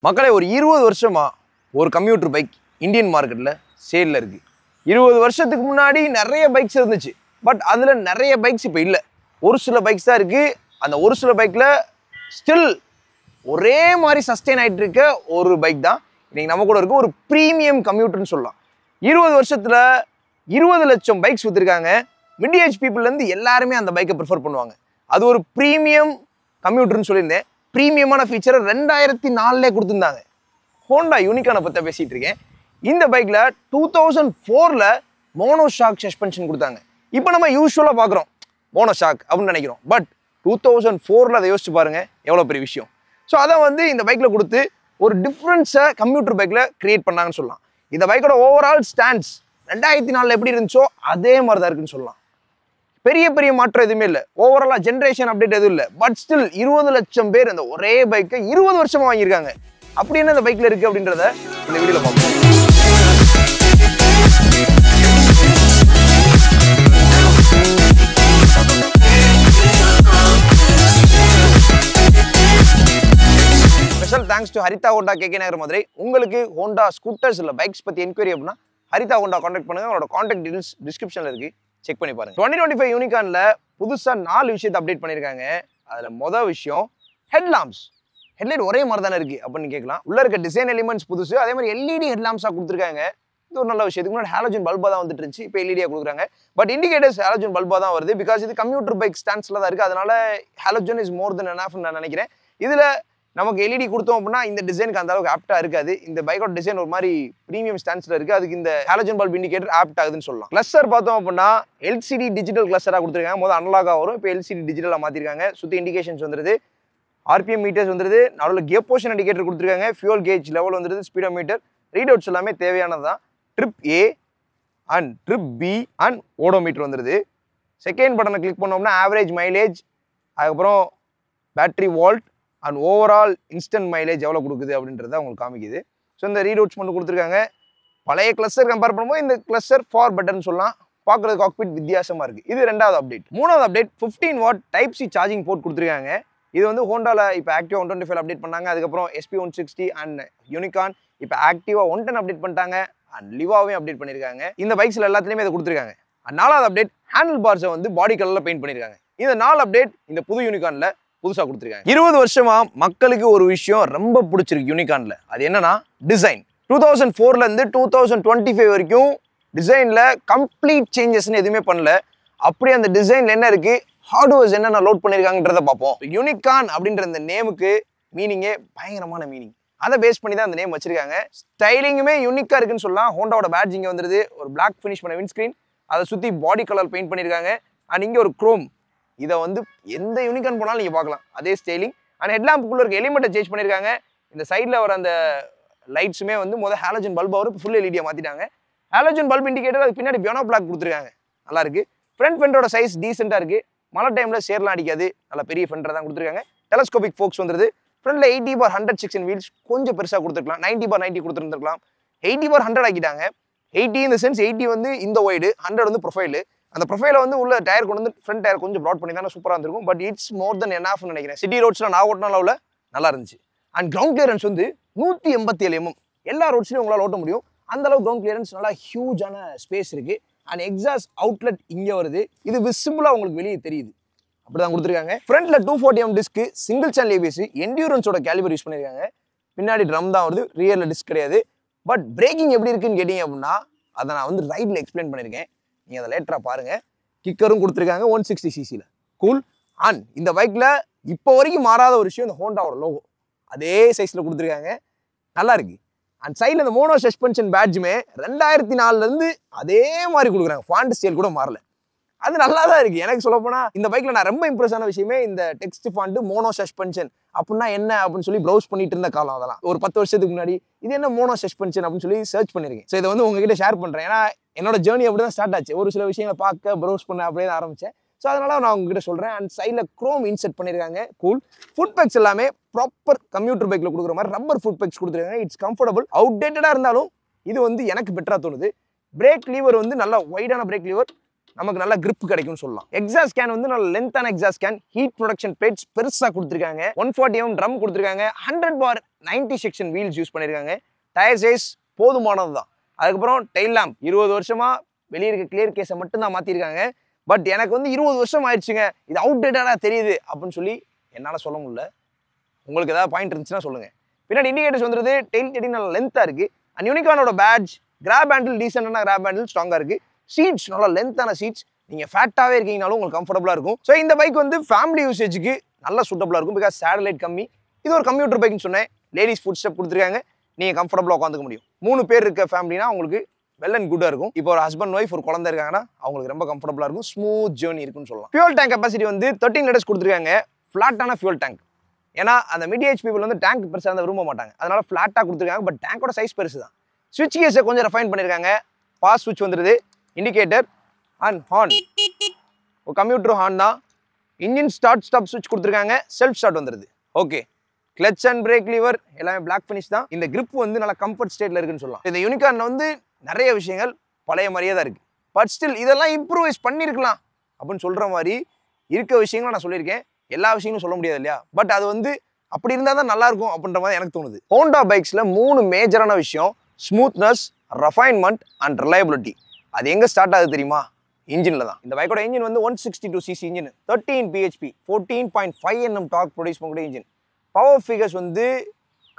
மக்களே ஒரு 20 வருஷமா ஒரு கம்ப்யூட்டர் பைக் இந்தியன் மார்க்கெட்டில் சேலில் இருக்குது. 20 வருஷத்துக்கு முன்னாடி நிறைய பைக்ஸ் இருந்துச்சு. பட் அதில் நிறைய பைக்ஸ் இப்போ இல்லை. ஒரு சில பைக்ஸ் தான் இருக்குது. அந்த ஒரு சில பைக்கில் ஸ்டில் ஒரே மாதிரி சஸ்டெயின் ஆகிட்டு இருக்க ஒரு பைக் தான் இன்றைக்கி நம்ம கூட இருக்க ஒரு ப்ரீமியம் கம்ப்யூட்டர்னு சொல்லலாம். 20 வருஷத்தில் 20 லட்சம் பைக்ஸ் விற்றுருக்காங்க. மிட் ஏஜ் பீப்புள்லேருந்து எல்லாருமே அந்த பைக்கை ப்ரிஃபர் பண்ணுவாங்க. அது ஒரு ப்ரீமியம் கம்ப்யூட்டர்னு சொல்லியிருந்தேன். ப்ரீமியமான ஃபீச்சரை 2004 கொடுத்துருந்தாங்க. ஹோண்டா யூனிகானை பற்றி பேசிகிட்டு இருக்கேன். இந்த பைக்கில் 2004 மோனோஷாக் சஸ்பென்ஷன் கொடுத்தாங்க. இப்போ நம்ம யூஸ்வலாக பார்க்குறோம் மோனோஷாக் அப்படின்னு நினைக்கிறோம். பட் 2004 அதை யோசிச்சு பாருங்கள் எவ்வளோ பெரிய விஷயம். ஸோ அதை இந்த பைக்கில் கொடுத்து ஒரு டிஃப்ரென்ஸை கம்ப்யூட்டர் பைக்கில் க்ரியேட் பண்ணாங்கன்னு சொல்லலாம். இந்த பைக்கோட ஓவரால் ஸ்டாண்ட்ஸ் 2004 எப்படி இருந்துச்சோ அதே மாதிரி தான் இருக்குன்னு சொல்லலாம். பெரிய மாற்றம் எதுவுமே இல்லை. ஓவராலாக ஜென்ரேஷன் அப்டேட் எதுவும் இல்லை. பட் ஸ்டில் 20 லட்சம் பேர் அந்த ஒரே பைக்கை 20 வருஷமாக வாங்கியிருக்காங்க. அப்படி என்ன இந்த பைக்கில் இருக்குது அப்படின்றத இந்த வீடியோவில் பார்ப்போம். Special thanks to Haritha Honda KK Nagar Madurai. உங்களுக்கு ஹோண்டா ஸ்கூட்டர்ஸ் இல்லை பைக்ஸ் பற்றி என்கொயரி அப்படின்னா ஹரிதா ஹோண்டா கான்டாக்ட் பண்ணுங்கள். அவரோட கான்டாக்ட் டீடைல்ஸ் டிஸ்கிரிப்ஷனில் இருக்குது, செக் பண்ணி பாருங்க. 2025 யூனிகான்ல புதுசாக 4 விஷயத்தை அப்டேட் பண்ணியிருக்காங்க. அதில் மொதல் விஷயம் ஹெட்லாம்ப்ஸ். ஹெட்லைட் ஒரே மாதிரி தானே இருக்குது அப்படின்னு கேட்கலாம். உள்ள இருக்க டிசைன் எலிமெண்ட்ஸ் புதுசு. அதே மாதிரி எல்இடி ஹெட்லாம்ப்ஸாக கொடுத்துருக்காங்க. இது ஒரு நல்ல விஷயம். இதுக்கு முன்னாடி ஹாலோஜன் பல்பாக தான் வந்துட்டு இருந்துச்சு. இப்போ எல்இடியாக கொடுக்குறாங்க. பட் இண்டிகேட்டர்ஸ் ஹாலோஜன் பல்பாக தான் வருது. பிகாஸ் இது கம்ப்யூட்டர் பைக் ஸ்டாண்ட்ஸில் தான் இருக்குது. அதனால ஹாலோஜன் இஸ் மோர் தென் எனாஃப்னு நான் நினைக்கிறேன். இதில் நமக்கு எல்இடி கொடுத்தோம் அப்படின்னா இந்த டிசைனுக்கு அந்த அளவுக்கு ஆப்டாக இருக்காது. இந்த பைக்கோட டிசைன் ஒரு மாதிரி ப்ரீமியம் ஸ்டாண்ட்ஸில் இருக்குது. அதுக்கு இந்த ஹாலோஜன் பல்ப் இண்டிகேட்டர் ஆப்ட் ஆகுதுன்னு சொல்லலாம். கிளஸ்டர் பார்த்தோம் அப்படின்னா எல்சிடி டிஜிட்டல் கிளஸ்டராக கொடுத்துருக்காங்க. முதல் அனலாகாக வரும், இப்போ எல்சிடி டிஜிட்டலாக மாற்றிருக்காங்க. சுற்றி இண்டிகேஷன்ஸ் வந்துருது, ஆர்பிஎம் மீட்டர்ஸ் வந்துருது, நடுவில் கியர் போர்ஷன் இண்டிகேட்டர் கொடுத்துருக்காங்க, ஃபியூல் கேஜ் லெவல் வந்துருது, ஸ்பீடோ மீட்டர், ரீட் அவுட்ஸ் எல்லாமே தேவையானது தான். Trip A and trip B and odometer வந்துருது. செகண்ட் பட்டனை கிளிக் பண்ணோம்னா ஆவரேஜ் மைலேஜ், அதுக்கப்புறம் battery volt and overall instant mileage எவ்வளோ கொடுக்குது அப்படின்றத அவங்களுக்கு காமிக்குது. ஸோ இந்த ரீடவுட்ஸ் மட்டும் கொடுத்துருக்காங்க. பழைய கிளஸ்டர் கம்பேர் பண்ணும்போது இந்த கிளஸ்டர் ஃபார் பெட்டர்னு சொல்லலாம். பார்க்குறது காக்பிட் வித்தியாசமாக இருக்குது. இது 2வது அப்டேட். 3வது update 15 what type C charging port கொடுத்துருக்காங்க. இது ஹோண்டாவில் இப்போ ஆக்டிவா 125 அப்டேட் பண்ணாங்க. அதுக்கப்புறம் SP 160 அண்ட் யூனிகான் இப்போ ஆக்டிவா 110 அப்டேட் பண்ணிட்டாங்க. அண்ட் லிவாவையும் அப்டேட் பண்ணியிருக்காங்க. இந்த பைக்ஸில் எல்லாத்துலேயுமே இதை கொடுத்துருக்காங்க. அண்ட் 4வது அப்டேட் ஹேண்டில் பார்ஸை பாடி கலரில் பெயிண்ட் பண்ணியிருக்காங்க. இந்த 4 அப்டேட் இந்த புது யூனிகானில் புதுசாக கொடுத்துருக்காங்க. 20 வருஷமா மக்களுக்கு ஒரு விஷயம் ரொம்ப பிடிச்சிருக்கு யூனிகான்ல. அது என்னன்னா டிசைன். 2004 2025 வரைக்கும் டிசைன்ல கம்ப்ளீட் சேஞ்சஸ்ன்னு எதுவுமே பண்ணல. அப்படி அந்த டிசைன்ல என்ன இருக்கு, ஹார்ட்வேர்ஸ் என்னென்ன லோட் பண்ணியிருக்காங்கன்றத பார்ப்போம். யூனிகான் அப்படின்ற இந்த நேமுக்கு மீனிங்கே பயங்கரமான மீனிங். அதை பேஸ் பண்ணி தான் அந்த நேம் வச்சிருக்காங்க. ஸ்டைலிங்குமே யூனிக்கா இருக்குன்னு சொல்லலாம். ஹோண்டாவோட பேட்ஜ் இங்கே வந்துருது. ஒரு பிளாக் ஃபினிஷ் பண்ண விண்ட்ஸ்கிரீன், அதை சுற்றி பாடி கலர் பெயிண்ட் பண்ணியிருக்காங்க. அண்ட் இங்கே ஒரு குரோம். இதை எந்த யூனிகான் போனாலும் நீங்கள் பார்க்கலாம். அதே ஸ்டைலிங். அண்ட் ஹெட்லாம்புக்குள்ள இருக்க எலிமெண்ட்டை சேஞ்ச் பண்ணியிருக்காங்க. இந்த சைடில் வர அந்த லைட்ஸுமே முதல் ஹாலோஜன் பல்ப் வரும், இப்போ ஃபுல் எல்இடியாக மாற்றிட்டாங்க. ஹாலோஜன் பல்ப் இண்டிகேட்டர் அதுக்கு பின்னாடி பியானோ பிளாக் கொடுத்துருக்காங்க. நல்லா இருக்கு. ஃப்ரண்ட் ஃபெண்டரோட சைஸ் டீசெண்டாக இருக்குது. மழை டைமில் சேர்லாம் அடிக்காது. நல்ல பெரிய ஃபெண்டர் தான் கொடுத்துருக்காங்க. டெலஸ்கோபிக் ஃபோக்ஸ் வந்துருது. ஃப்ரண்ட்டில் 80/100 செக்ஷன் வீல்ஸ் கொஞ்சம் பெருசாக கொடுத்துருக்கலாம். 90/90 கொடுத்துருந்துருக்கலாம். 80/100 ஆக்கிட்டாங்க. 80 இந்த சென்ஸ் 80 இந்த ஒய்டு, 100 ப்ரொஃபைலு. அந்த ப்ரொஃபைலை உள்ள டயர் கொண்டு ஃப்ரண்ட் டயர் கொஞ்சம் ப்ராட் பண்ணி தானே சூப்பராக இருந்திருக்கும். பட் இட்ஸ் மோர் தென் எனாஃப்னு நினைக்கிறேன். சிட்டி ரோட்ஸில் நான் ஓட்டின அளவில் நல்லா இருந்துச்சு. And ground clearance 187 mm. எல்லா ரோட்ஸ்லையும் உங்களால் ஓட்ட முடியும். அந்த அளவு கிரவுண்ட் கிளியரன்ஸ் நல்லா ஹியூஜான ஸ்பேஸ் இருக்குது. அண்ட் எக்ஸாஸ்ட் அவுட்லெட் இங்கே வருது. இது விசிபிளாக உங்களுக்கு வெளியே தெரியுது. அப்படி தான் கொடுத்துருக்காங்க. ஃப்ரண்ட்டில் 240mm disc, single channel ABS, என்டியூரன்ஸோட கேலிபர் யூஸ் பண்ணியிருக்காங்க. பின்னாடி ட்ரம் தான் வருது, ரியரில் டிஸ்க் கிடையாது. பட் பிரேக்கிங் எப்படி இருக்குன்னு கேட்டிங்க அப்படின்னா அதை நான் ரைட்டில் எக்ஸ்பிளைன் பண்ணியிருக்கேன். நீங்கள் அதை லேட்டராக பாருங்கள். கிக்கரும் கொடுத்துருக்காங்க 160cc. கூல். அண்ட் இந்த பைக்கில் இப்போ வரைக்கும் மாறாத ஒரு விஷயம், இந்த ஹோண்டாவோட லோகோ அதே சைஸில் கொடுத்துருக்காங்க. நல்லா இருக்கு. அண்ட் சைடில் இந்த மோனோ சஸ்பென்ஷன் பேட்ஜுமே 2004 அதே மாதிரி கொடுக்குறாங்க. ஃபாண்ட் ஸ்டைல் கூட மாறல. அது நல்லா தான் இருக்குது. எனக்கு சொல்லப்போனால் இந்த பைக்கில் நான் ரொம்ப இம்ப்ரெஸ் ஆன விஷயமே இந்த டெக்ஸ்ட் ஃபாண்ட் மோனோ சஸ்பென்ஷன் அப்படின்னா என்ன அப்படின்னு சொல்லி ப்ரௌஸ் பண்ணிட்டு இருந்த காலம். அதெல்லாம் ஒரு 10 வருஷத்துக்கு முன்னாடி இது என்ன மோனோ சஸ்பென்ஷன் அப்படின்னு சொல்லி சர்ச் பண்ணியிருக்கேன். ஸோ இதை உங்ககிட்ட ஷேர் பண்ணுறேன். ஏன்னா என்னோட ஜேர்னி அப்படி தான் ஸ்டார்ட் ஆச்சு. ஒரு சில விஷயங்களை பார்க்க ப்ரௌஸ் பண்ண அப்படியே தான் ஆரம்பித்தேன். ஸோ அதனால் நான் உங்ககிட்ட சொல்கிறேன். அண்ட் சைடில் குரோம் இன்செர்ட் பண்ணியிருக்காங்க. கூல். ஃபுட் பேக்ஸ் எல்லாமே ப்ராப்பர் கம்ப்யூட்டர் பைக்கில் கொடுக்குற மாதிரி ரப்பர் ஃபுட் பேக்ஸ் கொடுத்துருக்காங்க. It's comfortable. அவுடேட்டடாக இருந்தாலும் இது எனக்கு பெட்டராக தோணுது. பிரேக் லீவர் நல்ல வைடான பிரேக் லீவர், நமக்கு நல்ல grip கிடைக்கும்னு சொல்லலாம். எக்ஸாஸ்ட் கேன் வந்து நல்ல லென்த்தான exhaust can, heat protection plates பெருசா கொடுத்துருக்காங்க, 140mm ட்ரம் கொடுத்துருக்காங்க, 100 bar 90 செக்ஷன் வீல்ஸ் யூஸ் பண்ணியிருக்காங்க. டயர் சைஸ் போதுமானது தான். அதுக்கப்புறம் டெயில் லேம்ப் 20 வருஷமா வெளியே இருக்க கிளியர் கேஸை மட்டும் தான் மாற்றிருக்காங்க. பட் எனக்கு வந்து 20 வருஷம் ஆயிடுச்சுங்க, இது அவுடேட்டடாக தெரியுது அப்படின்னு சொல்லி என்னால் சொல்ல முடியல. உங்களுக்கு ஏதாவது பாயிண்ட் இருந்துச்சுன்னா சொல்லுங்கள். பின்னாடி இண்டிகேட்டர்ஸ் வந்துருது, டெயில் கெட்டிங் நல்ல லென்த்தாக இருக்குது. அண்ட் யூனிகானோட பேட்ச், கிராப் ஹேண்டில் டீசென்டான கிராப் ஹேண்டில் ஸ்ட்ராங்காக இருக்குது. சீட்ஸ் நல்லா லென்த்தான சீட்ஸ், நீங்கள் ஃபேட்டாகவே இருக்கீங்கனாலும் உங்களுக்கு கம்ஃபர்டபுளாக இருக்கும். ஸோ இந்த பைக் வந்து ஃபேமிலி யூசேஜுக்கு நல்லா சூட்டபுளாக இருக்கும். பிகாஸ் சேட்டலைட் கம்மி, இது ஒரு கம்ப்யூட்டர் பைக்னு சொன்னேன். லேடிஸ் ஃபுட் ஸ்டெப் கொடுத்துருக்காங்க, நீங்கள் கம்ஃபர்டபுளாக உட்காந்துக்க முடியும். 3 பேர் இருக்க ஃபேமிலினா உங்களுக்கு வெல் அண்ட் குட்டாக இருக்கும். இப்போ ஒரு ஹஸ்பண்ட் ஒய்ஃப் ஒரு குழந்தை இருக்காங்கன்னா அவங்களுக்கு ரொம்ப கம்ஃபர்டபுளாக இருக்கும், ஸ்மூத் ஜேர்னி இருக்குன்னு சொல்லலாம். ஃபியூல் டேங்க் கெப்பாசிட்டி வந்து 13 லிட்டர்ஸ் கொடுத்துருக்காங்க. ஃப்ளாட்டான ஃபியூல் டேங்க், ஏன்னா அந்த மிட் ஏஜ் பீப்புள் வந்து டேங்க் பெருசாக இருந்தால் விரும்ப மாட்டாங்க, அதனால ஃப்ளாட்டாக கொடுத்துருக்காங்க. பட் டேங்கோட சைஸ் பெருசு தான். ஸ்விட்ச் கேஸை கொஞ்சம் ரெஃபைன் பண்ணியிருக்காங்க. பாஸ் ஸ்விட்ச் வந்துடுது, இண்டிகேட்டர் அண்ட் ஹார்ன், ஒரு கம்ப்யூட்டர் ஹார்ன் தான். இன்ஜின் ஸ்டார்ட் ஸ்டாப் ஸ்விட்ச் கொடுத்துருக்காங்க, செல்ஃப் ஸ்டார்ட் வந்துடுது. Okay, clutch and break lever எல்லாமே பிளாக் ஃபினிஷ் தான். இந்த கிரிப் வந்து நல்லா கம்ஃபர்ட் ஸ்டேட்ல இருக்குன்னு சொல்லலாம். இந்த யூனிகார்ன்ல வந்து நிறைய விஷயங்கள் பழைய மாதிரியே தான் இருக்கு. பட் ஸ்டில் இதெல்லாம் இம்ப்ரூவைஸ் பண்ணியிருக்கலாம் அப்படின்னு சொல்ற மாதிரி இருக்க விஷயங்களும் நான் சொல்லியிருக்கேன். எல்லா விஷயங்களும் சொல்ல முடியாது இல்லையா? பட் அது வந்து அப்படி இருந்தால் தான் நல்லா இருக்கும் அப்படின்ற மாதிரி எனக்கு தோணுது. ஹோண்டா பைக்ஸ்ல 3 மேஜரான விஷயம்: ஸ்மூத்னஸ், ரெஃபைன்மெண்ட் அண்ட் ரிலையபிலிட்டி. அது எங்க ஸ்டார்ட் ஆகுது தெரியுமா? இன்ஜின்ல தான். இந்த பைக்கோட இன்ஜின் வந்து 162cc engine, 13 bhp, 14.5 Nm dark produce பண்ணக்கூடிய இன்ஜின். பவர் ஃபிகர்ஸ் வந்து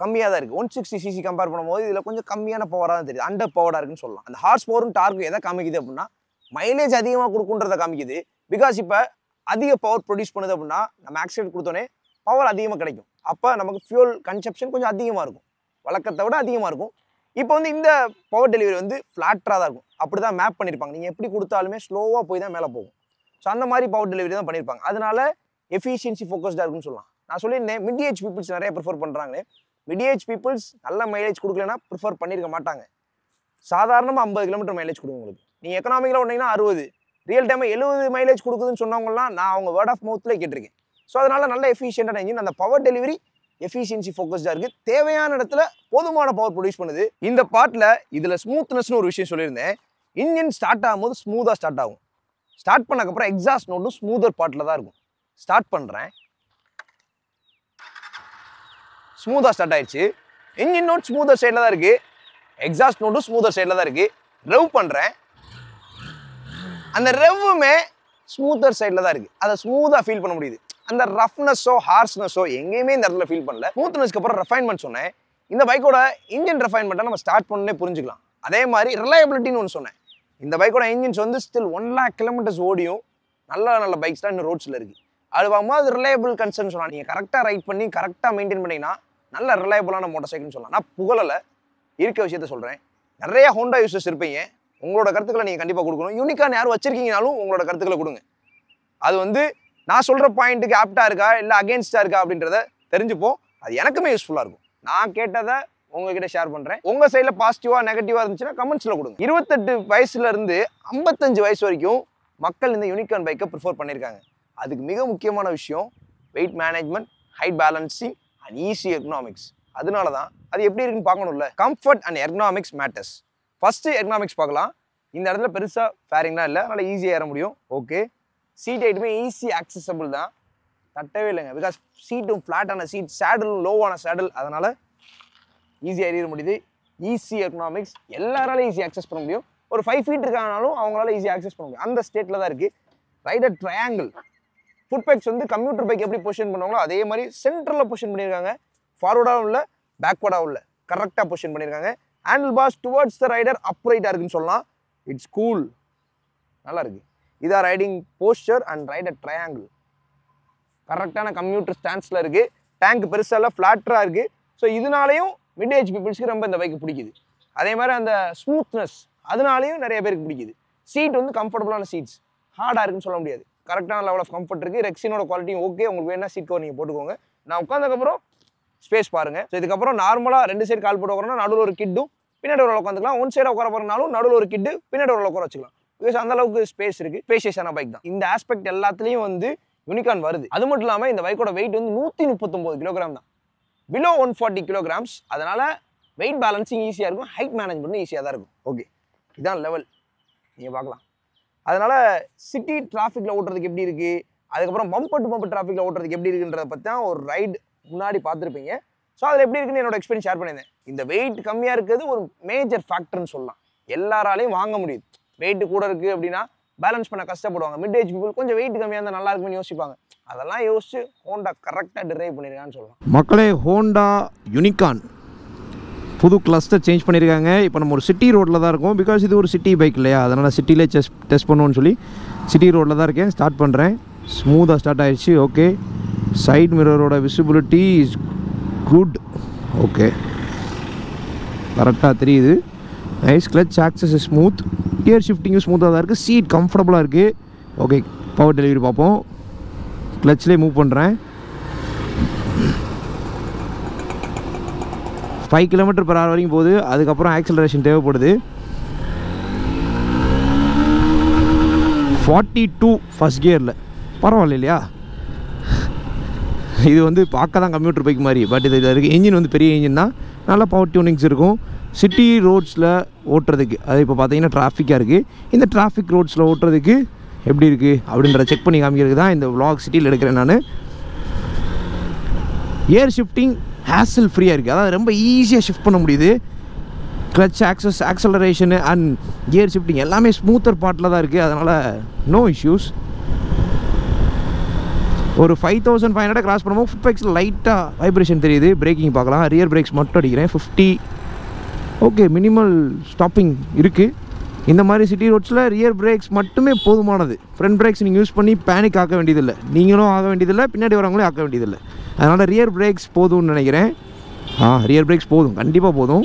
கம்மியாக தான் இருக்குது. 160cc கம்பேர் பண்ணும்போது இதில் கொஞ்சம் கம்மியான பவராக தான் தெரியுது, அண்டர் பவராக இருக்குன்னு சொல்லலாம். அந்த ஹார்ஸ் பவரும் டார்க் எதை காமிக்குது அப்படின்னா மைலேஜ் அதிகமாக கொடுக்குன்றதை காமிக்குது. பிகாஸ் இப்போ அதிக பவர் ப்ரொடியூஸ் பண்ணுது அப்படின்னா நம்ம ஆக்சிடென்ட் கொடுத்தோன்னே பவர் அதிகமாக கிடைக்கும். அப்போ நமக்கு ஃபியூல் கன்சப்ஷன் கொஞ்சம் அதிகமாக இருக்கும், வழக்கத்தை விட அதிகமாக இருக்கும். இப்போ வந்து இந்த பவர் டெலிவரி வந்து ஃப்ளாட்டாக தான் இருக்கும். அப்படி தான் மேப் பண்ணியிருப்பாங்க. நீங்கள் எப்படி கொடுத்தாலுமே ஸ்லோவாக போய் தான் மேலே போகும். ஸோ அந்த மாதிரி பவர் டெலிவரி தான் பண்ணியிருப்பாங்க. அதனால எஃபிஷியன்சி ஃபோக்கஸ்டாக இருக்குன்னு சொல்லலாம். நான் சொல்லியிருந்தேன் மிட் ஏஜ் பீப்புள்ஸ் நிறைய ப்ரிஃபர் பண்ணுறாங்க. மிட் ஏஜ் பீப்புள்ஸ் நல்ல மைலேஜ் கொடுக்கலன்னா ப்ரிஃபர் பண்ணியிருக்க மாட்டாங்க. சாதாரணமாக 50 கிலோமீட்டர் மைலேஜ் கொடுக்கும் உங்களுக்கு. நீங்கள் எக்கனாமிக்கில் ஒன்றீங்கன்னா 60, ரியல் டைம் 70 மைலேஜ் கொடுக்குதுன்னு சொன்னவங்கலாம் நான் அவங்க வேர்ட் ஆஃப் மவுத்லேயே கேட்டிருக்கேன். ஸோ அதனால நல்ல எஃபிஷியன்டான இன்ஜின், அந்த பவர் டெலிவரி எஃபிஷியன்சி ஃபோக்கஸ்டாக இருக்குது. தேவையான இடத்துல போதுமான பவர் ப்ரொடியூஸ் பண்ணுது. இந்த பார்ட்டில் இதில் ஸ்மூத்னஸ்னு ஒரு விஷயம் சொல்லியிருந்தேன். இன்ஜின் ஸ்டார்ட் ஆகும்போது ஸ்மூத்தாக ஸ்டார்ட் ஆகும். ஸ்டார்ட் பண்ணக்கப்புறம் எக்ஸாஸ்ட் நோட்டும் ஸ்மூதர் பார்ட்டில் தான் இருக்கும். ஸ்டார்ட் பண்ணுறேன், ஸ்மூத்தாக ஸ்டார்ட் ஆயிடுச்சு. இன்ஜின் நோட் ஸ்மூதர் சைடில் தான் இருக்குது, எக்ஸாஸ்ட் நோட்டும் ஸ்மூதர் சைடில் தான் இருக்குது. ரெவ் பண்ணுறேன், அந்த ரெவ்வுமே ஸ்மூத்தர் சைடில் தான் இருக்குது. அதை ஸ்மூத்தாக ஃபீல் பண்ண முடியுது. அந்த ரஃப்னஸோ ஹார்ஸ்னஸோ எங்கேயுமே இந்த இடத்துல ஃபீல் பண்ணல. ஸ்மூத்னஸ்க்கு அப்புறம் ரெஃபைன்மெண்ட் சொன்னேன். இந்த பைக்கோட இன்ஜின் ரெஃபைன்மெண்ட்டை நம்ம ஸ்டார்ட் பண்ணே புரிஞ்சுக்கலாம். அதே மாதிரி ரிலையபிலிட்டின்னு ஒன்று சொன்னேன். இந்த பைக்கோட இன்ஜின்ஸ் வந்து ஸ்டில் 1 lakh kilometers ஓடியும் நல்ல நல்ல பைக்ஸ் தான் இன்னும் ரோட்ஸில் இருக்குது. அது பார்க்கும்போது அது ரிலையபிள் கன்சர்ன் சொல்லலாம். நீங்கள் கரெக்டாக ரைட் பண்ணி கரெக்டாக மெயின்டைன் பண்ணிங்கன்னா நல்ல ரிலையபிளான மோட்டார் சைக்கிள்னு சொல்லலாம். நான் புகழலை, இருக்க விஷயத்த சொல்கிறேன். நிறைய ஹோண்டா யூசர்ஸ் இருப்பீங்க, உங்களோட கருத்துக்களை நீங்கள் கண்டிப்பாக கொடுக்கணும். யூனிகார்ன் யாரும் வச்சிருக்கீங்கனாலும் உங்களோட கருத்துக்களை கொடுங்க. அது வந்து நான் சொல்கிற பாயிண்ட்டுக்கு ஆப்டாக இருக்கா இல்லை அகேன்ஸ்டாக இருக்கா அப்படின்றத தெரிஞ்சுப்போம். அது எனக்குமே யூஸ்ஃபுல்லாக இருக்கும். நான் கேட்டதை உங்ககிட்ட ஷேர் பண்ணுறேன். உங்கள் சைடில் பாசிட்டிவாக நெகட்டிவாக இருந்துச்சுன்னா கமெண்ட்ஸில் கொடுங்க. 28 வயசுலேருந்து 55 வயசு வரைக்கும் மக்கள் இந்த யூனிகார்ன் பைக்கை ப்ரிஃபர் பண்ணியிருக்காங்க. அதுக்கு மிக முக்கியமான விஷயம் weight management, height balancing and easy ergonomics. அதனால தான் அது எப்படி இருக்குன்னு பார்க்கணும்ல. Comfort and ergonomics matters. First ergonomics பார்க்கலாம். இந்த இடத்துல பெருசாக ஃபேரிங்லாம் இல்லை, அதனால் ஈஸியாக ஏற முடியும். ஓகே, சீட் ஹைட்டுமே ஈஸி ஆக்சசபிள் தான், தட்டவே இல்லைங்க. பிகாஸ் சீட்டும் ஃப்ளாட்டான சீட், சேடலும் லோவான சேடல், அதனால் ஈஸியாக ஏறிட முடியுது. ஈஸி எர்கனாமிக்ஸ், எல்லாராலையும் ஈஸியாக ஆக்சஸ் பண்ண முடியும். ஒரு 5 feet இருக்காங்கனாலும் அவங்களால ஈஸியாக ஆக்சஸ் பண்ண முடியும். அந்த ஸ்டேட்டில் தான் இருக்குது. ரைடர் ட்ரையாங்கிள் ஃபுட் பைக்ஸ் வந்து கம்ப்யூட்டர் பைக் எப்படி பொசிஷன் பண்ணுவாங்களோ அதே மாதிரி சென்டரில் பொசிஷன் பண்ணியிருக்காங்க. ஃபார்வர்டாகவும் இல்லை பேக்வர்டாகவும் இல்லை, கரெக்டாக பொசிஷன் பண்ணியிருக்காங்க. Handlebars towards the rider அப்ரைட்டாக இருக்குன்னு சொல்லலாம். இட்ஸ் கூல், நல்லா இருக்குது. இதான் riding posture and rider triangle. கரெக்டான கம்ப்யூட்டர் ஸ்டான்ஸில் இருக்குது. டேங்க் பெருசாக ஃப்ளாட்டாக இருக்குது. ஸோ இதனாலையும் மிட் ஏஜ் பீப்புள்ஸ்க்கு ரொம்ப இந்த பைக்கு பிடிக்குது. அதே மாதிரி அந்த ஸ்மூத்னஸ் அதனாலையும் நிறைய பேருக்கு பிடிக்குது. சீட் வந்து கம்ஃபர்டபுளான சீட்ஸ், ஹார்டாக இருக்குன்னு சொல்ல முடியாது. கரெக்டான லெவல் ஆஃப் கம்ஃபர்ட் இருக்குது. ரெக்ஸினோட குவாலிட்டியும் ஓகே. உங்களுக்கு வேணா சீட் கவர் நீங்கள் போட்டுக்கோங்க. நான் உட்காந்ததுக்கப்புறம் ஸ்பேஸ் பாருங்கள். ஸோ இதுக்கப்புறம் நார்மலாக 2 சைடு கால் போட்டு உட்காரனா நடுவில் ஒரு கிட்டும் பின்னாடி ஒரு உட்காந்துக்கலாம். ஒன் சைடாக உட்கார போகிறனாலும் நடுவில் ஒரு கிட்டு பின்னாடி ஒரு உட்கார வச்சுக்கலாம். பிகாஸ் அந்த அளவுக்கு ஸ்பேஸ் இருக்குது. ஸ்பேஷியஸான பைக் தான். இந்த ஆஸ்பெக்ட் எல்லாத்துலேயும் வந்து யூனிகார்ன் வருது. அது மட்டும் இல்லாமல் இந்த பைக்கோட வெயிட் வந்து 139 கிலோகிராம் தான், பிலோ 140 kilograms. அதனால் வெயிட் பேலன்சிங் ஈஸியாக இருக்கும், ஹைட் மேனேஜ்மெண்ட்டும் ஈஸியாக தான் இருக்கும். ஓகே, இதான் லெவல் நீங்கள் பார்க்கலாம். அதனால் சிட்டி டிராஃபிக்கில் ஓட்டுறதுக்கு எப்படி இருக்குது, அதுக்கப்புறம் பம்பர் டு பம்பர் டிராஃபிக்கில் ஓட்டுறதுக்கு எப்படி இருக்குன்றத பற்றி தான் ஒரு ரைடு முன்னாடி பார்த்துருப்பீங்க. ஸோ அதில் எப்படி இருக்குன்னு என்னோட எக்ஸ்பீரியன்ஸ் ஷேர் பண்ணியிருந்தேன். இந்த வெயிட் கம்மியாக இருக்கிறது ஒரு மேஜர் ஃபேக்டர்னு சொல்லலாம். எல்லாராலையும் வாங்க முடியுது. வெயிட் கூட இருக்குது அப்படின்னா பேலன்ஸ் பண்ண கஷ்டப்படுவாங்க. மிட் ஏஜ் பீப்புள் கொஞ்சம் வெயிட் கம்மியாக இருந்தால் நல்லா இருக்குன்னு யோசிப்பாங்க. அதெல்லாம் யோசிச்சு ஹோண்டா கரெக்டாக டிரைவ் பண்ணியிருக்கான்னு சொல்லலாம். மக்களே, ஹோண்டா யூனிகார்ன் புது கிளஸ்டர் சேஞ்ச் பண்ணியிருக்காங்க. இப்போ நம்ம ஒரு சிட்டி ரோட்டில் தான் இருக்கோம். பிகாஸ் இது ஒரு சிட்டி பைக் இல்லையா, அதனால் சிட்டிலே டெஸ்ட் பண்ணுவோன்னு சொல்லி சிட்டி ரோட்டில் தான் இருக்கேன். ஸ்டார்ட் பண்ணுறேன். ஸ்மூத்தாக ஸ்டார்ட் ஆகிடுச்சு. ஓகே, சைட் மிரரோட விசிபிலிட்டி இஸ் குட். ஓகே, கரெக்டாக தெரியுது. Nice. Clutch access smooth. Gear ஷிஃப்டிங்கும் ஸ்மூத்தாக தான் இருக்குது. சீட் கம்ஃபர்டபுளாக இருக்குது. ஓகே, பவர் டெலிவரி பார்ப்போம். கிளச்லேயே மூவ் பண்ணுறேன். 5 km/h வரைக்கும் போகுது. அதுக்கப்புறம் ஆக்சலரேஷன் தேவைப்படுது. 42 ஃபஸ்ட் கியரில். பரவாயில்ல இல்லையா? இது வந்து பார்க்க தான் கம்ப்யூட்டர் பைக் மாதிரி, பட் இது இருக்குது. இன்ஜின் வந்து பெரிய இன்ஜின் தான். நல்ல பவர் டியூனிங்ஸ் இருக்கும். சிட்டி ரோட்ஸில் ஓட்டுறதுக்கு, அது இப்போ பார்த்தீங்கன்னா டிராஃபிக்காக இருக்குது. இந்த டிராஃபிக் ரோட்ஸில் ஓட்டுறதுக்கு எப்படி இருக்குது அப்படின்றத செக் பண்ணி காமிக்கிறதுக்கு தான் இந்த vlog சிட்டியில் எடுக்கிறேன் நான். ஏர் ஷிஃப்டிங் ஹேசல் ஃப்ரீயாக இருக்குது. அதாவது ரொம்ப ஈஸியாக ஷிஃப்ட் பண்ண முடியுது. Clutch access, acceleration and gear shifting எல்லாமே ஸ்மூத்தர் பார்ட்டில் தான் இருக்குது. அதனால் நோ இஷ்யூஸ். ஒரு 5500 கிராஸ் பண்ணும்போது ஃபுட் பைக்ஸில் லைட்டாக வைப்ரேஷன் தெரியுது. பிரேக்கிங் பார்க்கலாம். ரியர் பிரேக்ஸ் மட்டும் அடிக்கிறேன். 50. ஓகே, மினிமல் ஸ்டாப்பிங் இருக்குது. இந்த மாதிரி சிட்டி ரோட்ஸில் ரியர் பிரேக்ஸ் மட்டுமே போதுமானது. ஃப்ரண்ட் பிரேக்ஸ் நீங்கள் யூஸ் பண்ணி பேனிக் ஆக்க வேண்டியதில்லை. நீங்களும் ஆக வேண்டியதில்லை, பின்னாடி வரவங்களே ஆக்க வேண்டியதில்லை. அதனால் ரியர் பிரேக்ஸ் போதும்னு நினைக்கிறேன். ரியர் பிரேக்ஸ் போதும், கண்டிப்பாக போதும்.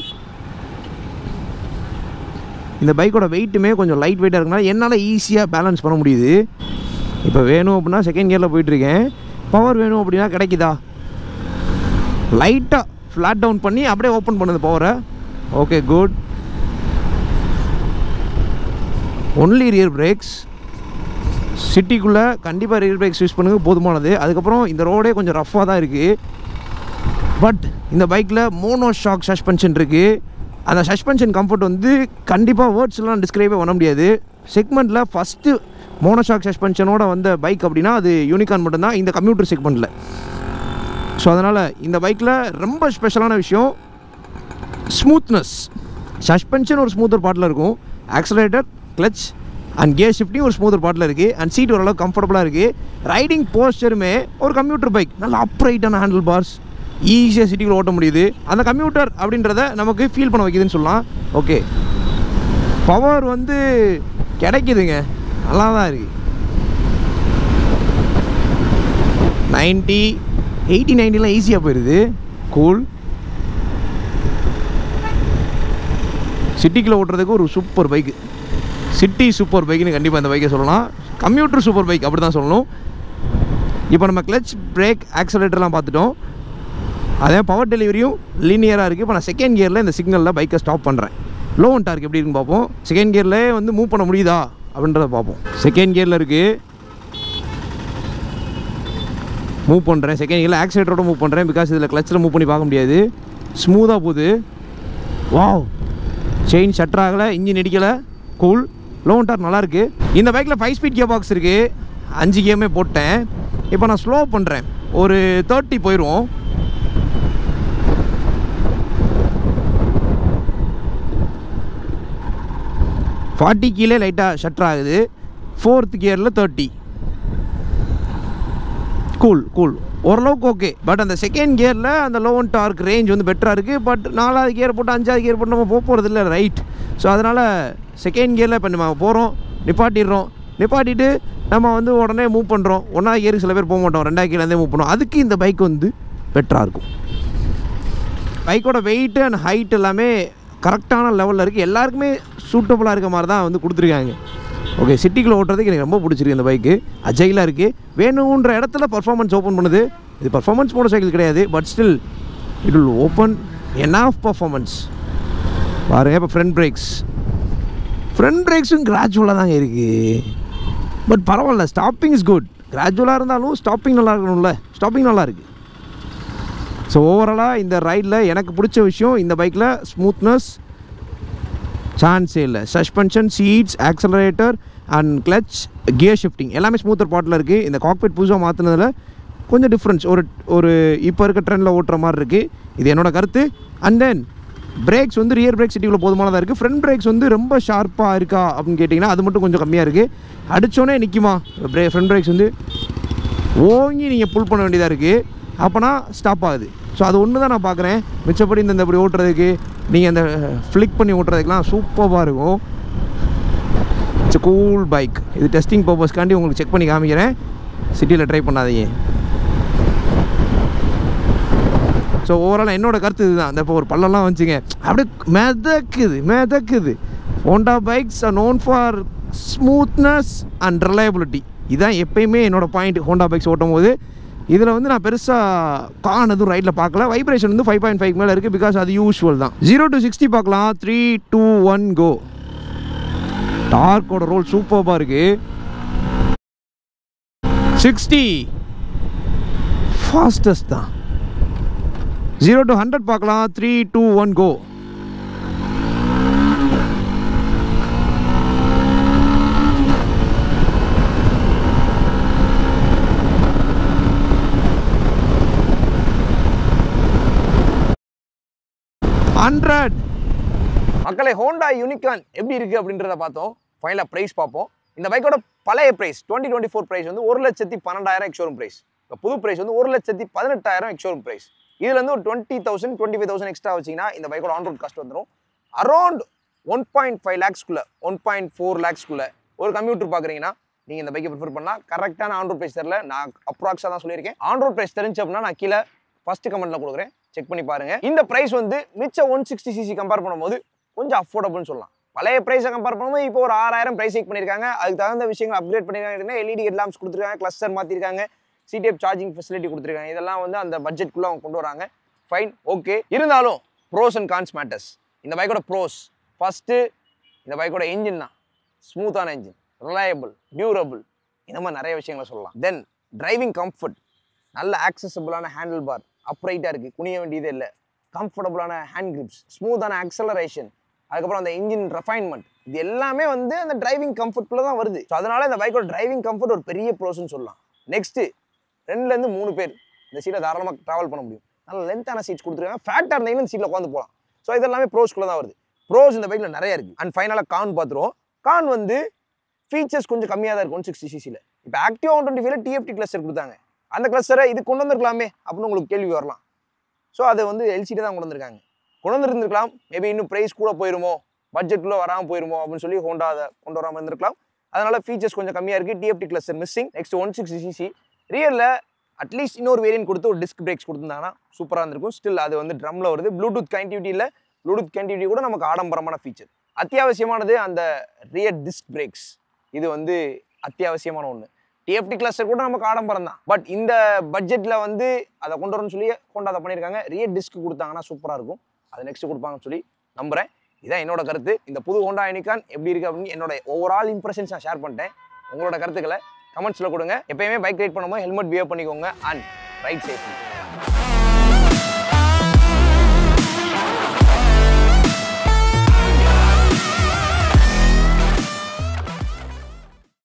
இந்த பைக்கோட வெயிட்டுமே கொஞ்சம் லைட் வெயிட்டாக இருக்குனால என்னால் ஈஸியாக பேலன்ஸ் பண்ண முடியுது. இப்போ வேணும் அப்படின்னா செகண்ட் கியரில் போயிட்டுருக்கேன். பவர் வேணும் அப்படின்னா கிடைக்குதா? லைட்டாக ஃப்ளாட் டவுன் பண்ணி அப்படியே ஓப்பன் பண்ணுது பவரை. Okay, good. Only rear brakes. சிட்டிக்குள்ளே கண்டிப்பாக ரியர் பிரேக்ஸ் யூஸ் பண்ணுங்க, போதுமானது. அதுக்கப்புறம் இந்த ரோடே கொஞ்சம் ரஃப்பாக தான் இருக்குது. பட் இந்த பைக்கில் மோனோ ஷாக் சஸ்பென்ஷன் இருக்குது. அந்த சஸ்பென்ஷன் கம்ஃபர்ட் வந்து கண்டிப்பாக வேர்ட்ஸ்லாம் டிஸ்கிரைபே பண்ண முடியாது. செக்மெண்ட்டில் ஃபஸ்ட்டு மோனோஷாக் சஸ்பென்ஷனோட வந்த பைக் அப்படின்னா அது யூனிகார்ன் மட்டும்தான், இந்த கம்ப்யூட்டர் செக்மெண்ட்டில். ஸோ அதனால் இந்த பைக்கில் ரொம்ப ஸ்பெஷலான விஷயம் ஸ்மூத்னஸ். சஸ்பென்ஷன் ஒரு ஸ்மூத்தர் பார்ட்டில் இருக்கும். Accelerator, clutch and gear shifting ஒரு ஸ்மூத்தர் பார்ட்டில் இருக்குது. அண்ட் சீட் ஓரளவு கம்ஃபர்டபுளாக இருக்குது. ரைடிங் போஸ்டருமே ஒரு கம்ப்யூட்டர் பைக். நல்லா அப்ரைட்டான ஹேண்டில் பார்ஸ், ஈஸியாக சிட்டிக்குள்ள ஓட்ட முடியுது. அந்த கம்ப்யூட்டர் அப்படின்றத நமக்கு ஃபீல் பண்ண வைக்குதுன்னு சொல்லலாம். ஓகே, பவர் வந்து கிடைக்குதுங்க, நல்லா தான் இருக்குது. 90, 80, 90லாம் ஈஸியாக போயிடுது. கூல். சிட்டிக்குள்ளே ஓட்டுறதுக்கு ஒரு சூப்பர் பைக்கு. சிட்டி சூப்பர் பைக்குன்னு கண்டிப்பாக இந்த பைக்கை சொல்லலாம். கம்ப்யூட்டர் சூப்பர் பைக் அப்படி தான் சொல்லணும். இப்போ நம்ம கிளச், பிரேக், ஆக்சலேட்டர்லாம் பார்த்துட்டோம். அதே பவர் டெலிவரியும் லீனியராக இருக்குது. இப்போ நான் செகண்ட் கியரில் இந்த சிக்னலில் பைக்கை ஸ்டாப் பண்ணுறேன். லோ அண்ட் டார்க் எப்படி இருக்குன்னு பார்ப்போம். செகண்ட் கியர்லேயே வந்து மூவ் பண்ண முடியுதா அப்படின்றத பார்ப்போம். செகண்ட் கியரில் இருக்குது, மூவ் பண்ணுறேன். செகண்ட் கியரில் ஆக்சிலேட்டரோட மூவ் பண்ணுறேன். பிகாஸ் இதில் கிளச்சில் மூவ் பண்ணி பார்க்க முடியாது. ஸ்மூத்தாக போகுது. வாவ், செயின் ஷட்டர் ஆகலை, இன்ஜின் இடிக்கலை. கூல். லோ அண்ட் டார்க் நல்லாயிருக்கு. இந்த பைக்கில் 5 ஸ்பீட் கியர் பாக்ஸ் இருக்குது. 5 கியருமே போட்டேன். இப்போ நான் ஸ்லோ பண்ணுறேன். ஒரு 30 போயிடுவோம். ஃபார்ட்டி கீழே லைட்டாக ஷட்டர் ஆகுது. 4th கியரில் 30. கூல் கூல், ஓரளவுக்கு ஓகே. பட் அந்த செகண்ட் கியரில் அந்த லோ அண்ட் டார்க் ரேஞ்ச் வந்து பெட்டராக இருக்குது. பட் 4வது கியர் போட்டு 5வது கியர் போட்டு நம்ம போகிறது இல்லை, ரைட்? ஸோ அதனால் செகண்ட் கியரில் இப்போ நம்ம போகிறோம், நிப்பாட்டிட்டு நம்ம வந்து உடனே மூவ் பண்ணுறோம். 1வது கியருக்கு சில பேர் போக மாட்டோம், 2வது கியர்லேருந்தே மூவ் பண்ணுவோம். அதுக்கு இந்த பைக் வந்து பெட்டராக இருக்கும். பைக்கோட வெயிட்டு அண்ட் ஹைட் எல்லாமே கரெக்டான லெவலில் இருக்குது. எல்லாருக்குமே சூட்டபுளாக இருக்க மாதிரி தான் வந்து கொடுத்துருக்காங்க. ஓகே, சிட்டிக்குள்ளே ஓட்டுறதுக்கு எனக்கு ரொம்ப பிடிச்சிருக்கு இந்த பைக்கு. அஜைலாக இருக்குது. வேணுன்ற இடத்துல பர்ஃபார்மன்ஸ் ஓப்பன் பண்ணுது. இது பர்ஃபார்மன்ஸ் மோட்டர் சைக்கிள் கிடையாது, but still it will open enough performance. பாருங்கள், இப்போ ஃப்ரண்ட் பிரேக்ஸும் கிராஜுவலாக தாங்க இருக்குது. பட் பரவாயில்ல, ஸ்டாப்பிங் இஸ் குட். கிராஜுவலாக இருந்தாலும் ஸ்டாப்பிங் நல்லா இருக்கணும்ல. ஸ்டாப்பிங் நல்லா இருக்குது. ஸோ ஓவராலாக இந்த ரைடில் எனக்கு பிடிச்ச விஷயம் இந்த பைக்கில் ஸ்மூத்னஸ் சான்ஸே இல்லை. Suspension, seats, accelerator and clutch gear shifting எல்லாமே ஸ்மூத்தர் பாட்டில் இருக்குது. இந்த காக்பிட் புதுசாக மாற்றினதில் கொஞ்சம் டிஃப்ரென்ஸ் ஒரு இப்போ இருக்க ட்ரெண்டில் ஓட்டுற மாதிரி இருக்குது. இது என்னோடய கருத்து. அண்ட் தென் பிரேக்ஸ் வந்து ரியர் பிரேக் சிட்டிக்குள்ளே போதுமானதாக இருக்குது. ஃப்ரண்ட் பிரேக்ஸ் வந்து ரொம்ப ஷார்ப்பாக இருக்கா அப்படின்னு கேட்டிங்கன்னா அது மட்டும் கொஞ்சம் கம்மியாக இருக்குது. அடித்தோடனே நிற்குமா ஃப்ரண்ட் பிரேக்ஸ் வந்து ஓங்கி நீங்கள் புல் பண்ண வேண்டியதாக இருக்குது, அப்போனா ஸ்டாப் ஆகுது. ஸோ அது ஒன்று தான் நான் பார்க்குறேன். மிச்சப்படி இந்த இப்படி ஓட்டுறதுக்கு நீங்கள் அந்த ஃப்ளிக் பண்ணி ஓட்டுறதுக்கெலாம் சூப்பராக இருக்கும். It's a cool bike. இது டெஸ்டிங் பர்பஸ்க்காண்டி உங்களுக்கு செக் பண்ணி காமிக்கிறேன். சிட்டியில் ட்ரை பண்ணாதீங்க. ஸோ ஓவரால் என்னோட கருத்து இதுதான். அந்த இப்போ ஒரு பள்ளம்லாம் வந்துச்சுங்க அப்படியே மிதக்குது. Honda bikes are known for smoothness and reliability. இதுதான் எப்பயுமே என்னோட பாயிண்ட் ஹோண்டா பைக்ஸ் ஓட்டும் போது. இதில் வந்து நான் பெருசாக கான் எதுவும் ரைட்டில் பார்க்கல. வைப்ரேஷன் வந்து 5.5 மேலே இருக்குது, பிகாஸ் அது யூஸ்வல் தான். 0 to 60 பார்க்கலாம். 3, 2, 1 கோ. டார்க்கோட ரோல் சூப்பராக இருக்குது. 60 ஃபாஸ்டஸ்ட் தான். 0 to 100 பார்க்கலாம். 3, 2, 1 கோ. மக்களை ஹோண்டா யூனிகார்ன் எப்படி இருக்குது அப்படின்றத பார்த்தோம். ஃபைனலாக ப்ரைஸ் பார்ப்போம். இந்த பைக்கோட பழைய ப்ரைஸ் 2024 ப்ரைஸ் வந்து 1,12,000 எக்ஷோரூம் ப்ரைஸ். இப்போ புது ப்ரைஸ் வந்து 1,18,000 எக்ஷோரூம் ப்ரைஸ். இதுலேருந்து ஒரு 20,000 25,000 எக்ஸ்ட்ரா வச்சிங்கன்னா இந்த பைக்கோட ஆன் ரோட் காஸ்ட் வந்துடும் அரௌண்ட் 1.5 lakhsக்குள்ளே 1.4 lakhsக்குள்ளே. ஒரு கம்ப்யூட்டர் பார்க்குறீங்கன்னா நீங்கள் இந்த பைக்கை ப்ரிஃபர் பண்ணலாம். கரெக்டான ஆன் ரோட் ப்ரைஸ் தெரியல, நான் அப்ராக்ஸாக தான் சொல்லியிருக்கேன். ஆன் ரோட் ப்ரைஸ் தெரிஞ்சு அப்படின்னா நான் கீழே ஃபஸ்ட்டு கமெண்ட்டில் கொடுக்குறேன், செக் பண்ணி பாருங்கள். இந்த ப்ரைஸ் வந்து மிச்ச 160cc கம்பேர் பண்ணும்போது கொஞ்சம் அஃபோர்டபுள்னு சொல்லலாம். பழைய ப்ரைஸை கம்பேர் பண்ணும்போது இப்போ ஒரு 6,000 ப்ரைஸ் ஹைக் பண்ணியிருக்காங்க. அதுக்கு தகுந்த விஷயங்கள் அப்கிரேட் பண்ணியிருக்காங்க. எல்இடி ஹெட்லாம்ப்ஸ் கொடுத்துருக்காங்க, கிளஸ்டர் மாற்றிருக்காங்க, சிடிஎஃப் சார்ஜிங் ஃபெசிலிட்டி கொடுத்துருக்காங்க. இதெல்லாம் வந்து அந்த பட்ஜெட்குள்ளே அவங்க கொண்டு வராங்க. Fine, okay. இருந்தாலும் ப்ரோஸ் அண்ட் கான்ஸ் மேட்டர்ஸ். இந்த பைக்கோட ப்ரோஸ் ஃபஸ்ட்டு, இந்த பைக்கோட இன்ஜின் தான் ஸ்மூத்தான இன்ஜின், ரிலையபிள், டியூரபிள், இந்த மாதிரி நிறைய விஷயங்களை சொல்லலாம். தென் டிரைவிங் கம்ஃபர்ட், நல்ல ஆக்சசபிளான ஹேண்டில் பார், அப்ரைட்டாக இருக்குது, குனிய வேண்டியதே இல்லை, கம்ஃபர்டபுளான ஹேண்ட் கிரிப்ஸ், ஸ்மூத்தான ஆக்சலரேஷன், அதுக்கப்புறம் அந்த இன்ஜின் ரெஃபைன்மெண்ட், இது எல்லாமே வந்து அந்த டிரைவிங் கம்ஃபர்ட்குள்ளே தான் வருது. ஸோ அதனால இந்த பைக்கோட டிரைவிங் கம்ஃபர்ட் ஒரு பெரிய ப்ரோஸ்ன்னு சொல்லலாம். நெக்ஸ்ட்டு 2லேருந்து 3 பேர் இந்த சீட்டை தாராளமாக ட்ராவல் பண்ண முடியும். நல்ல லென்த்தான சீட்ஸ் கொடுத்துருக்காங்க. ஃபேட்டாக இருந்தீங்கன்னா இந்த சீட்டில் உட்காந்து போகலாம். ஸோ இதெல்லாமே ப்ரோஸ்குள்ளே தான் வருது. ப்ரோஸ் இந்த பைக்கில் நிறைய இருக்குது. அண்ட் ஃபைனலாக கான் பார்த்துருவோம். கான் வந்து ஃபீச்சர்ஸ் கொஞ்சம் கம்மியாக தான் இருக்கும் 160cc. இப்போ ஆக்டிவா 125ல டிஎஃப்டி கிளஸ்டர் கொடுத்தாங்க. அந்த கிளஸ்டரை இது கொண்டு வந்திருக்கலாமே அப்படின்னு உங்களுக்கு கேள்வி வரலாம். ஸோ அதை வந்து எல்சிடி தான் கொண்டு வந்திருக்காங்க. கொண்டு வந்துருந்துருக்கலாம், மேபி இன்னும் ப்ரைஸ் கூட போயிருமோ, பட்ஜெட்டில் வராமல் போயிருமோ அப்படின்னு சொல்லி ஹோண்டா அதை கொண்டு வராமல் இருந்திருக்கலாம். அதனால ஃபீச்சர்ஸ் கொஞ்சம் கம்மியாக இருக்குது. TFT cluster missing. Next 160cc ரியரில் அட்லீஸ்ட் இன்னொரு வேரியன்ட் கொடுத்து ஒரு டிஸ்க் பிரேக்ஸ் கொடுத்துருந்தாங்கன்னா சூப்பராக இருந்திருக்கும். ஸ்டில் அது வந்து ட்ரம்மில் வருது. ப்ளூடூத் கனெக்டிவிட்டி இல்லை. ப்ளூடூத் கனெக்டிவிட்டி கூட நமக்கு ஆடம்பரமான ஃபீச்சர். அத்தியாவசியமானது அந்த ரியர் டிஸ்க் பிரேக்ஸ். இது வந்து அத்தியாவசியமான ஒன்று. டிஎஃப்டி கிளஸ்டர் கூட நமக்கு ஆடம்பரம் தான். பட் இந்த பட்ஜெட்டில் வந்து அதை கொண்டு வரணும்னு சொல்லி ஹோண்டா அதை பண்ணியிருக்காங்க. ரியர் டிஸ்க் கொடுத்தாங்கன்னா சூப்பராக இருக்கும். அதை நெக்ஸ்ட் கொடுப்பாங்கன்னு சொல்லி நம்புகிறேன். இதான் என்னோட கருத்து. இந்த புது ஹோண்டா யூனிகார்ன் எப்படி இருக்குது அப்படின்னு என்னோட ஓவரால் இம்ப்ரெஷன்ஸ் நான் ஷேர் பண்ணிட்டேன். உங்களோட கருத்துக்களை கமெண்ட்ஸில் கொடுங்க. எப்பயுமே பைக் ரைட் பண்ணும்போது ஹெல்மெட் வியர் பண்ணிக்கோங்க அண்ட் ரைட் சேஃப்டி.